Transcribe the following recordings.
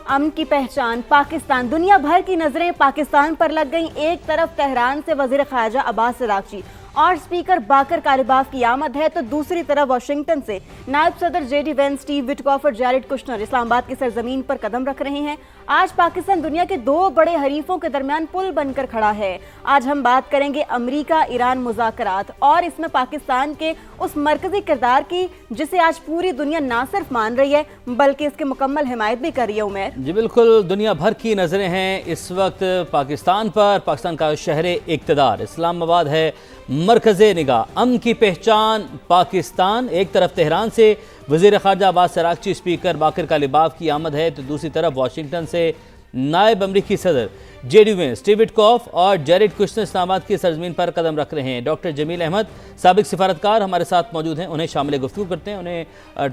امن کی پہچان پاکستان، دنیا بھر کی نظریں پاکستان پر لگ گئیں۔ ایک طرف تہران سے وزیر خارجہ عباس عراقچی اور اسپیکر باقر کالباف کی آمد ہے تو دوسری طرف واشنگٹن سے نائب صدر جے ڈی وینس، اسٹیو وٹکاف اور جیریڈ کشنر اسلام آباد کی سرزمین پر قدم رکھ رہے ہیں۔ آج پاکستان دنیا کے دو بڑے حریفوں کے درمیان پل بن کر کھڑا ہے۔ آج ہم بات کریں گے امریکہ ایران مذاکرات اور اس میں پاکستان کے اس مرکزی کردار کی جسے آج پوری دنیا نہ صرف مان رہی ہے بلکہ اس کی مکمل حمایت بھی کر رہی ہے۔ عمیر جی بالکل، دنیا بھر کی نظریں ہیں اس وقت پاکستان پر۔ پاکستان کا شہر اقتدار اسلام آباد ہے مرکز نگاہ، امن کی پہچان پاکستان۔ ایک طرف تہران سے وزیر خارجہ عباس عراقچی، اسپیکر باقر کالباف کی آمد ہے تو دوسری طرف واشنگٹن سے نائب امریکی صدر جے ڈی وینس، اسٹیو وٹکاف اور جیریڈ کشنر اسلام آباد کی سرزمین پر قدم رکھ رہے ہیں۔ ڈاکٹر جمیل احمد سابق سفارتکار ہمارے ساتھ موجود ہیں، انہیں شامل گفتگو کرتے ہیں، انہیں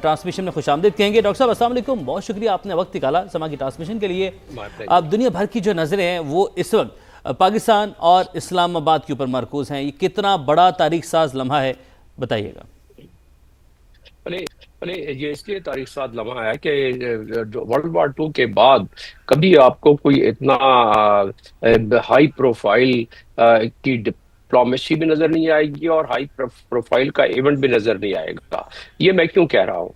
ٹرانسمیشن میں خوش آمدید کہیں گے۔ ڈاکٹر صاحب السلام علیکم، بہت شکریہ آپ نے وقت نکالا سما کی ٹرانسمیشن کے لیے۔ اب دنیا بھر کی جو نظریں ہیں وہ اس وقت پاکستان اور اسلام آباد کے اوپر مرکوز ہیں۔ یہ کتنا بڑا تاریخ ساز لمحہ ہے، بتائیے گا۔ یہ اس لیے تاریخ ساز لمحہ ہے کہ ورلڈ وار ٹو کے بعد کبھی آپ کو کوئی اتنا ہائی پروفائل کی ڈپلومیسی بھی نظر نہیں آئے گی اور ہائی پروفائل کا ایونٹ بھی نظر نہیں آئے گا۔ یہ میں کیوں کہہ رہا ہوں؟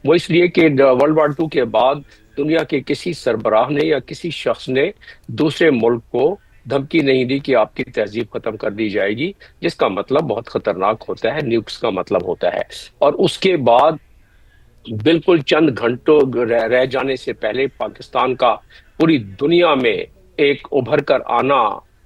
وہ اس لیے کہ ورلڈ وار ٹو کے بعد دنیا کے کسی سربراہ نے یا کسی شخص نے دوسرے ملک کو دھمکی نہیں دی کہ آپ کی تہذیب ختم کر دی جائے گی، جس کا مطلب بہت خطرناک ہوتا ہے، نیوکس کا مطلب ہوتا ہے۔ اور اس کے بعد بالکل چند گھنٹوں رہ جانے سے پہلے پاکستان کا پوری دنیا میں ایک ابھر کر آنا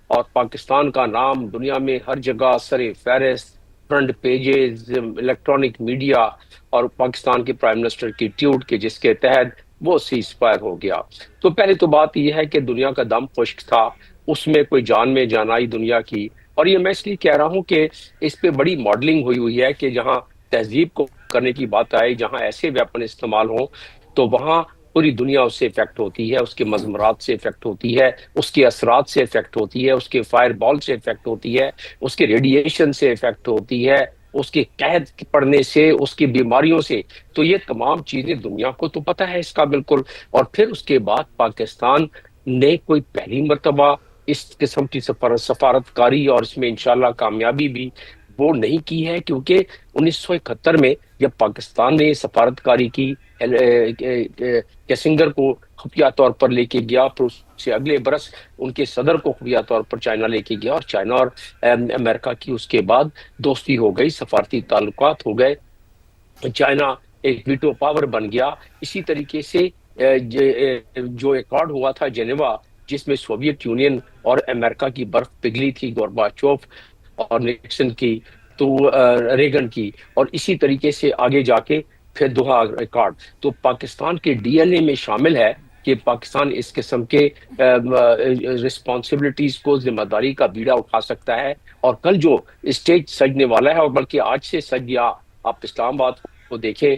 اور پاکستان کا نام دنیا میں ہر جگہ سر فہرست، فرنٹ پیجز، الیکٹرانک میڈیا اور پاکستان کے پرائم منسٹر کی ٹویٹ کے جس کے تحت وہ سیز فائر ہو گیا۔ تو پہلے تو بات یہ ہے کہ دنیا کا دم خشک تھا، اس میں کوئی جان میں جان آئی دنیا کی۔ اور یہ میں اس لیے کہہ رہا ہوں کہ اس پہ بڑی ماڈلنگ ہوئی ہے کہ جہاں تہذیب کو کرنے کی بات آئے، جہاں ایسے ویپن استعمال ہوں تو وہاں پوری دنیا اس سے افیکٹ ہوتی ہے، اس کے مضمرات سے افیکٹ ہوتی ہے، اس کے اثرات سے افیکٹ ہوتی ہے، اس کے فائر بال سے افیکٹ ہوتی ہے، اس کے ریڈیشن سے افیکٹ ہوتی ہے، اس کے قحط پڑنے سے، اس کی بیماریوں سے۔ تو یہ تمام چیزیں دنیا کو تو پتہ ہے اس کا بالکل۔ اور پھر اس کے بعد پاکستان نے کوئی پہلی مرتبہ اس قسم کی سفارتکاری اور اس میں انشاءاللہ کامیابی بھی وہ نہیں کی ہے، کیونکہ 1971 میں جب پاکستان نے سفارتکاری کی، کیسنگر کو خفیہ طور پر لے کے گیا، پھر اس سے اگلے برس ان کے صدر کو خفیہ طور پر چائنا لے کے گیا، اور چائنا اور امریکہ کی اس کے بعد دوستی ہو گئی، سفارتی تعلقات ہو گئے، چائنا ایک ویٹو پاور بن گیا۔ اسی طریقے سے جو ایکارڈ ہوا تھا جنیوا، جس میں سوویت یونین اور امریکہ کی برف پگھلی تھی، گورباچوف اور نکسن کی، تو ریگن کی، اور اسی طریقے سے آگے جا کے پھر دوحہ ریکارڈ۔ تو پاکستان کے ڈی این اے میں شامل ہے کہ پاکستان اس قسم کے رسپانسبلٹیز کو، ذمہ داری کا بیڑا اٹھا سکتا ہے۔ اور کل جو اسٹیج سجنے والا ہے، اور بلکہ آج سے سج گیا، آپ اسلام آباد کو دیکھیں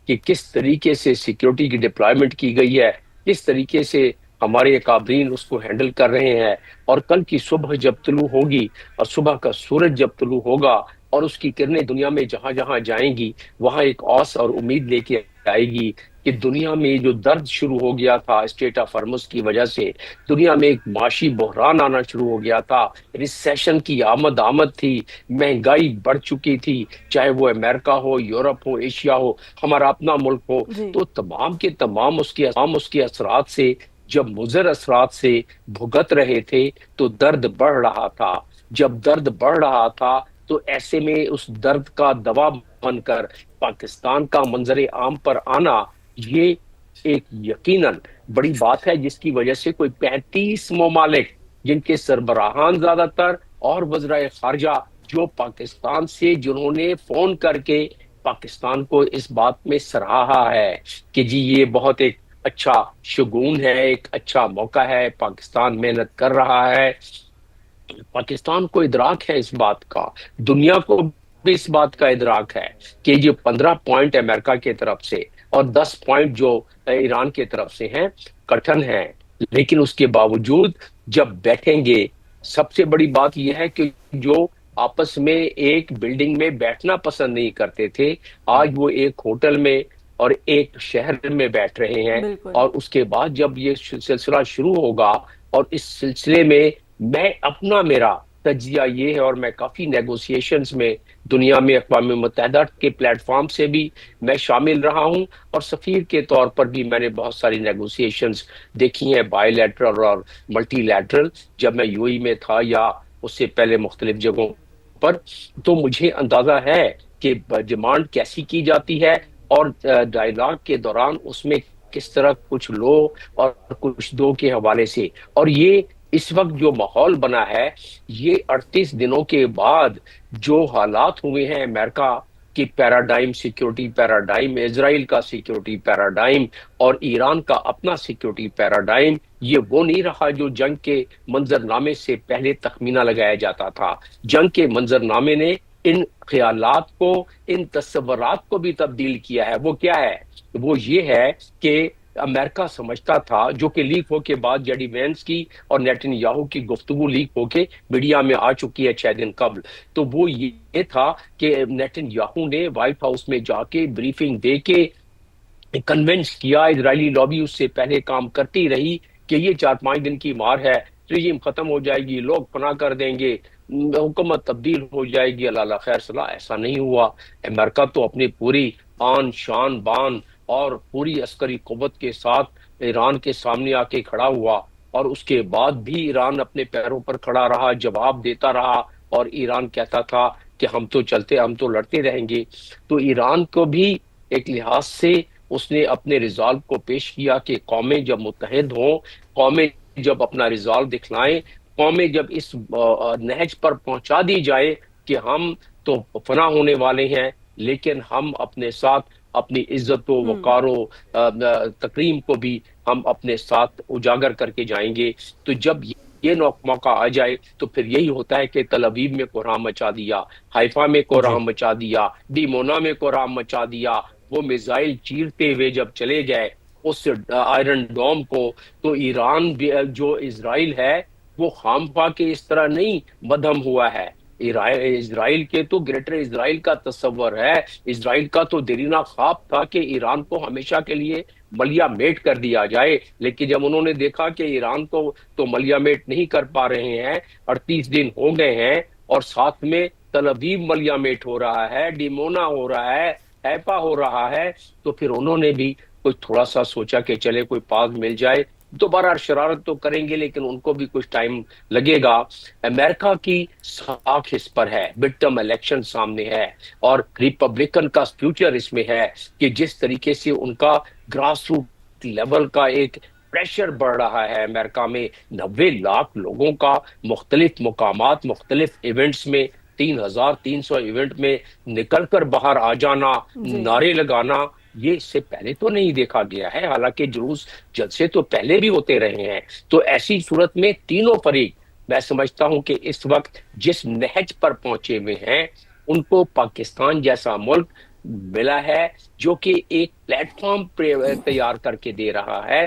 کہ کس طریقے سے سیکیورٹی کی ڈپلائمنٹ کی گئی ہے، کس طریقے سے ہمارے اکابرین اس کو ہینڈل کر رہے ہیں۔ اور کل کی صبح جب طلوع ہوگی اور صبح کا سورج جب طلوع ہوگا اور اس کی کرنیں دنیا میں جہاں جہاں جائیں گی، وہاں ایک آس اور امید لے کے آئے گی کہ دنیا میں جو درد شروع ہو گیا تھا اسٹیٹ آف ہرمز کی وجہ سے، دنیا میں ایک معاشی بحران آنا شروع ہو گیا تھا، ریسیشن کی آمد تھی، مہنگائی بڑھ چکی تھی، چاہے وہ امریکہ ہو، یورپ ہو، ایشیا ہو، ہمارا اپنا ملک ہو، تو تمام کے تمام اس کے اثرات سے، جب مضر اثرات سے بھگت رہے تھے تو درد بڑھ رہا تھا۔ جب درد بڑھ رہا تھا تو ایسے میں اس درد کا دوا بن کر پاکستان کا منظر عام پر آنا، یہ ایک یقیناً بڑی بات ہے، جس کی وجہ سے کوئی 35 ممالک جن کے سربراہان زیادہ تر اور وزرائے خارجہ جو پاکستان سے، جنہوں نے فون کر کے پاکستان کو اس بات میں سراہا ہے کہ جی یہ بہت ایک اچھا شگون ہے، ایک اچھا موقع ہے، پاکستان محنت کر رہا ہے۔ پاکستان کو ادراک ہے اس بات کا، دنیا کو بھی اس بات کا ادراک ہے کہ جو 15 پوائنٹ امریکہ کی طرف سے اور 10 پوائنٹ جو ایران کی طرف سے ہیں، کٹھن ہیں، لیکن اس کے باوجود جب بیٹھیں گے، سب سے بڑی بات یہ ہے کہ جو آپس میں ایک بلڈنگ میں بیٹھنا پسند نہیں کرتے تھے، آج وہ ایک ہوٹل میں اور ایک شہر میں بیٹھ رہے ہیں، بالکل اور اس کے بعد جب یہ سلسلہ شروع ہوگا، اور اس سلسلے میں میرا تجزیہ یہ ہے، اور میں کافی نیگوسیشنز میں دنیا میں اقوام متحدہ کے پلیٹ فارم سے بھی میں شامل رہا ہوں، اور سفیر کے طور پر بھی میں نے بہت ساری نیگوسیشنز دیکھی ہیں، بائی لیٹرل اور ملٹی لیٹرل، جب میں یو میں تھا یا اس سے پہلے مختلف جگہوں پر. تو مجھے اندازہ ہے کہ ڈیمانڈ کیسی کی جاتی ہے، اور ڈائلاگ کے دوران اس میں کس طرح کچھ لو اور کچھ دو کے حوالے سے. اور یہ اس وقت جو ماحول بنا ہے، یہ 38 دنوں کے بعد جو حالات ہوئے ہیں امریکہ کی پیراڈائم، سیکیورٹی پیراڈائم، اسرائیل کا سیکیورٹی پیراڈائم اور ایران کا اپنا سیکیورٹی پیراڈائم، یہ وہ نہیں رہا جو جنگ کے منظرنامے سے پہلے تخمینہ لگایا جاتا تھا. جنگ کے منظرنامے نے ان خیالات کو، ان تصورات کو بھی تبدیل کیا ہے. وہ کیا ہے؟ وہ یہ ہے کہ امریکہ سمجھتا تھا، جو کہ لیک ہو کے بعد جیڈی وینس کی اور نیتن یاہو کی گفتگو لیک ہو کے میڈیا میں آ چکی ہے 6 دن قبل، تو وہ یہ تھا کہ نیتن یاہو نے وائٹ ہاؤس میں جا کے بریفنگ دے کے کنونس کیا، اسرائیلی لابی اس سے پہلے کام کرتی رہی کہ یہ 4-5 دن کی مار ہے، رجیم ختم ہو جائے گی، لوگ پناہ کر دیں گے، حکومت تبدیل ہو جائے گی، اللہ خیر صلاح. ایسا نہیں ہوا. امریکہ تو اپنی پوری آن شان بان اور پوری عسکری قوت کے ساتھ ایران کے سامنے آ کے کھڑا ہوا، اور اس کے بعد بھی ایران اپنے پیروں پر کھڑا رہا، جواب دیتا رہا، اور ایران کہتا تھا کہ ہم تو لڑتے رہیں گے. تو ایران کو بھی ایک لحاظ سے اس نے اپنے ریزالو کو پیش کیا کہ قومیں جب متحد ہوں، قومیں جب اپنا ریزالو دکھلائیں، قومیں جب اس نہج پر پہنچا دی جائے کہ ہم تو فنا ہونے والے ہیں، لیکن ہم اپنے ساتھ اپنی عزت و وقار و تکریم کو بھی ہم اپنے ساتھ اجاگر کر کے جائیں گے. تو جب یہ موقع آ جائے تو پھر یہی ہوتا ہے کہ تل ابیب میں کوہرام مچا دیا، حیفا میں جی کوہرام مچا دیا، ڈیمونا میں کوہرام مچا دیا. وہ میزائل چیرتے ہوئے جب چلے گئے اس آئرن ڈوم کو، تو ایران جو اسرائیل ہے وہ خام خواہ کے اس طرح نہیں مدھم ہوا ہے. اسرائیل کے تو گریٹر اسرائیل کا تصور ہے، اسرائیل کا تو دیرینہ خواب تھا کہ ایران کو ہمیشہ کے لیے ملیا میٹ کر دیا جائے. لیکن جب انہوں نے دیکھا کہ ایران کو تو ملیا میٹ نہیں کر پا رہے ہیں، 38 دن ہو گئے ہیں، اور ساتھ میں تل ابیب ملیا میٹ ہو رہا ہے، ڈیمونا ہو رہا ہے، ایپا ہو رہا ہے، تو پھر انہوں نے بھی کوئی تھوڑا سا سوچا کہ چلے کوئی پاس مل جائے. دوبارہ شرارت تو کریں گے لیکن ان کو بھی کچھ ٹائم لگے گا. امریکہ کی ساکھ اس پر ہے، مڈ ٹرم الیکشن سامنے ہے، اور ریپبلکن کا فیوچر اس میں ہے کہ جس طریقے سے ان کا گراس روٹ لیول کا ایک پریشر بڑھ رہا ہے. امریکہ میں 90 لاکھ لوگوں کا مختلف مقامات، مختلف ایونٹس میں، 3,300 ایونٹ میں نکل کر باہر آ جانا، جی نعرے لگانا، یہ اس سے پہلے تو نہیں دیکھا گیا ہے. حالانکہ جلوس جلسے تو پہلے بھی ہوتے رہے ہیں. تو ایسی صورت میں تینوں فریق، میں سمجھتا ہوں کہ اس وقت جس نہج پر پہنچے ہوئے ہیں، ان کو پاکستان جیسا ملک ملا ہے جو کہ ایک پلیٹ فارم تیار کر کے دے رہا ہے.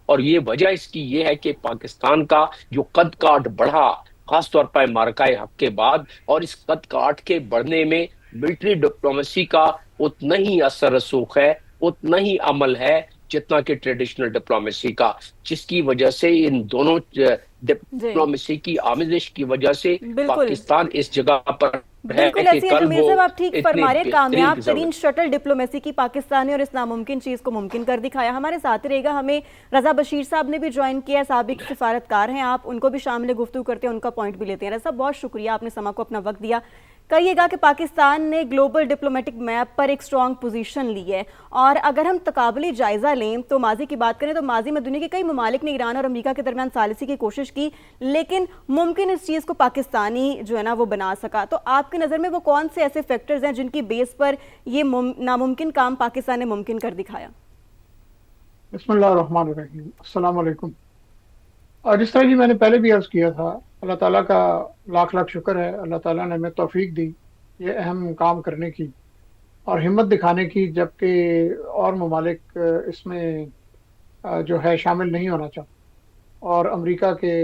اور یہ وجہ اس کی یہ ہے کہ پاکستان کا جو قد کاٹ بڑھا، خاص طور پر مارکہ حق کے بعد، اور اس قد کاٹ کے بڑھنے میں ملٹری ڈپلومیسی کا اتنا ہی اثر رسوخ ہے، اتنا ہی عمل ہے جتنا کہ ٹریڈیشنل ڈپلومیسی کا، جس کی وجہ سے ان دونوں جی ڈپلومیسی کی آمیزش کی وجہ سے بالکل پاکستان اس جگہ پر ہے بالکل کہ ایسی ہے کل جمیل وہ صاحب، آپ ٹھیک اتنی فرما رہے ہیں. بہترین کامیاب ترین شٹل ڈپلومیسی کی پاکستان نے اور اس ناممکن چیز کو ممکن کر دکھایا. ہمارے ساتھ رہے گا. ہمیں رضا بشیر صاحب نے بھی جوائن کیا ہے، سابق سفارتکار ہیں آپ، ان کو بھی شامل گفتگو کرتے ہیں، ان کا پوائنٹ بھی لیتے ہیں. رضا صاحب بہت شکریہ، آپ نے سما کو اپنا وقت دیا. کہیے گا کہ پاکستان نے گلوبل ڈپلومیٹک میپ پر ایک سٹرونگ پوزیشن لی ہے، اور اگر ہم تقابلی جائزہ لیں تو ماضی کی بات کریں تو ماضی میں دنیا کے کئی ممالک نے ایران اور امریکہ کے درمیان ثالثی کی کوشش کی، لیکن ممکن اس چیز کو پاکستانی جو ہے نا وہ بنا سکا. تو آپ کی نظر میں وہ کون سے ایسے فیکٹرز ہیں جن کی بیس پر یہ ناممکن کام پاکستان نے ممکن کر دکھایا؟ بسم اللہ الرحمن الرحیم. السلام علیکم. اور جس طرح جی میں نے پہلے بھی عرض کیا تھا، اللہ تعالیٰ کا لاکھ لاکھ شکر ہے، اللہ تعالیٰ نے ہمیں توفیق دی یہ اہم کام کرنے کی اور ہمت دکھانے کی، جبکہ اور ممالک اس میں جو ہے شامل نہیں ہونا چاہتے، اور امریکہ کے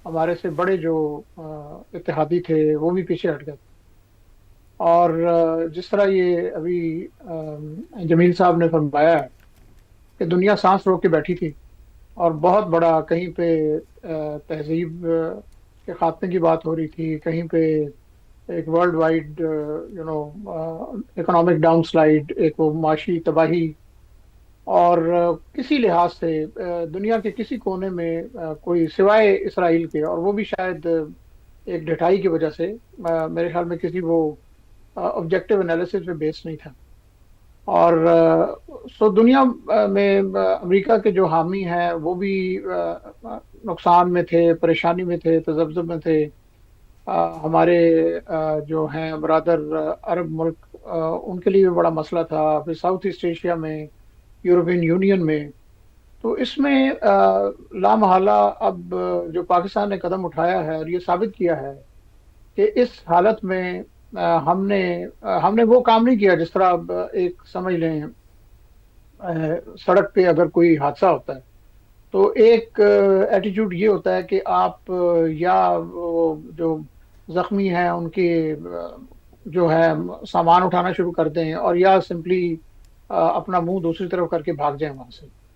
ہمارے سے بڑے جو اتحادی تھے وہ بھی پیچھے ہٹ گئے. اور جس طرح یہ ابھی جمیل صاحب نے فرمایا ہے کہ دنیا سانس روک کے بیٹھی تھی، اور بہت بڑا کہیں پہ تہذیب کے خاتمے کی بات ہو رہی تھی، کہیں پہ ایک worldwide economic downslide, ایک وہ معاشی تباہی، اور کسی لحاظ سے دنیا کے کسی کونے میں کوئی سوائے اسرائیل کے، اور وہ بھی شاید ایک ڈٹائی کی وجہ سے، میرے خیال میں کسی وہ آبجیکٹو انالیسس پہ بیس نہیں تھا، اور سو دنیا میں امریکہ کے جو حامی ہیں وہ بھی نقصان میں تھے، پریشانی میں تھے، تذبذب میں تھے۔ ہمارے جو ہیں برادر عرب ملک، ان کے لیے بھی بڑا مسئلہ تھا، پھر ساؤتھ ایسٹ ایشیا میں، یورپین یونین میں۔ تو اس میں لامحالہ اب جو پاکستان نے قدم اٹھایا ہے اور یہ ثابت کیا ہے کہ اس حالت میں ہم نے وہ کام نہیں کیا، جس طرح اب ایک سمجھ لیں سڑک پہ اگر کوئی حادثہ ہوتا ہے تو ایک ایٹیٹیوڈ یہ ہوتا ہے کہ آپ یا وہ جو زخمی ہیں ان کی جو ہے سامان اٹھانا شروع کر دیں، اور یا سمپلی اپنا منہ دوسری طرف کر کے بھاگ جائیں وہاں سے۔